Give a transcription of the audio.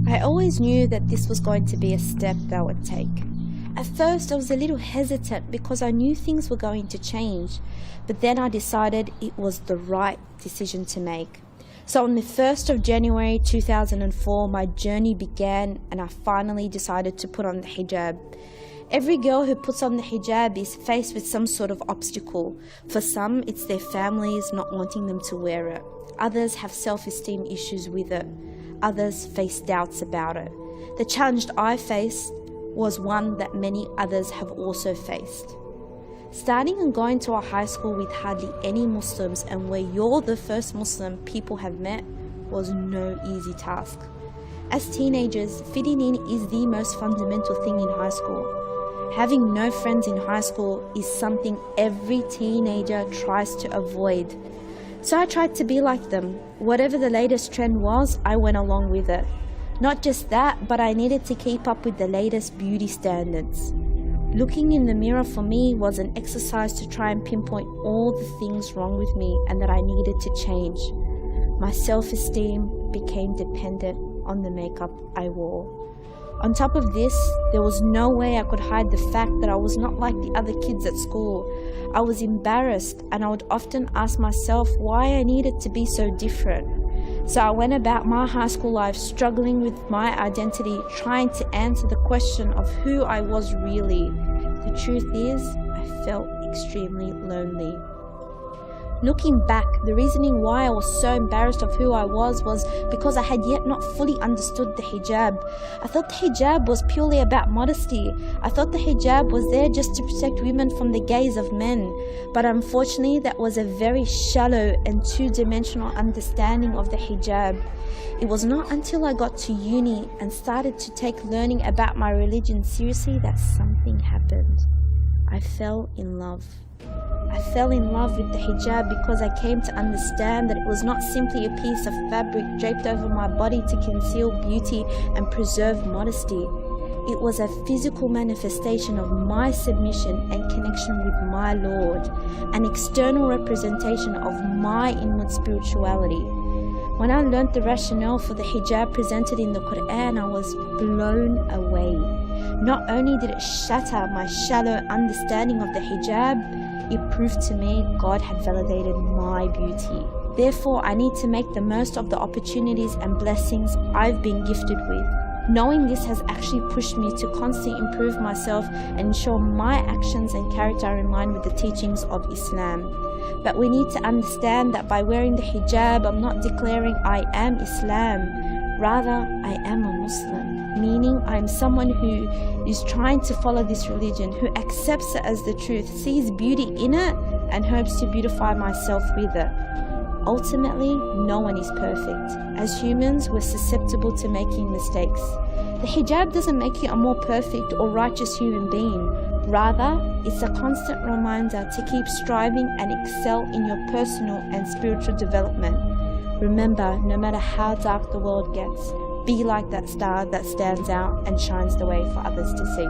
I always knew that this was going to be a step that I would take. At first, I was a little hesitant because I knew things were going to change, but then I decided it was the right decision to make. So on the 1st of January 2004, my journey began and I finally decided to put on the hijab. Every girl who puts on the hijab is faced with some sort of obstacle. For some, it's their families not wanting them to wear it. Others have self-esteem issues with it. Others face doubts about it. The challenge I faced was one that many others have also faced. Starting and going to a high school with hardly any Muslims and where you're the first Muslim people have met was no easy task. As teenagers, fitting in is the most fundamental thing in high school. Having no friends in high school is something every teenager tries to avoid. So I tried to be like them. Whatever the latest trend was, I went along with it. Not just that, but I needed to keep up with the latest beauty standards. Looking in the mirror for me was an exercise to try and pinpoint all the things wrong with me and that I needed to change. My self-esteem became dependent on the makeup I wore. On top of this, there was no way I could hide the fact that I was not like the other kids at school. I was embarrassed and I would often ask myself why I needed to be so different. So I went about my high school life struggling with my identity, trying to answer the question of who I was really. The truth is, I felt extremely lonely. Looking back, the reasoning why I was so embarrassed of who I was because I had yet not fully understood the hijab. I thought the hijab was purely about modesty. I thought the hijab was there just to protect women from the gaze of men. But unfortunately, that was a very shallow and two-dimensional understanding of the hijab. It was not until I got to uni and started to take learning about my religion seriously that something happened. I fell in love. I fell in love with the hijab because I came to understand that it was not simply a piece of fabric draped over my body to conceal beauty and preserve modesty. It was a physical manifestation of my submission and connection with my Lord, an external representation of my inward spirituality. When I learnt the rationale for the hijab presented in the Quran, I was blown away. Not only did it shatter my shallow understanding of the hijab, it proved to me God had validated my beauty. Therefore, I need to make the most of the opportunities and blessings I've been gifted with. Knowing this has actually pushed me to constantly improve myself and ensure my actions and character are in line with the teachings of Islam. But we need to understand that by wearing the hijab, I'm not declaring I am Islam. Rather, I am a Muslim, meaning I am someone who is trying to follow this religion, who accepts it as the truth, sees beauty in it, and hopes to beautify myself with it. Ultimately, no one is perfect. As humans, we're susceptible to making mistakes. The hijab doesn't make you a more perfect or righteous human being. Rather, it's a constant reminder to keep striving and excel in your personal and spiritual development. Remember, no matter how dark the world gets, be like that star that stands out and shines the way for others to see.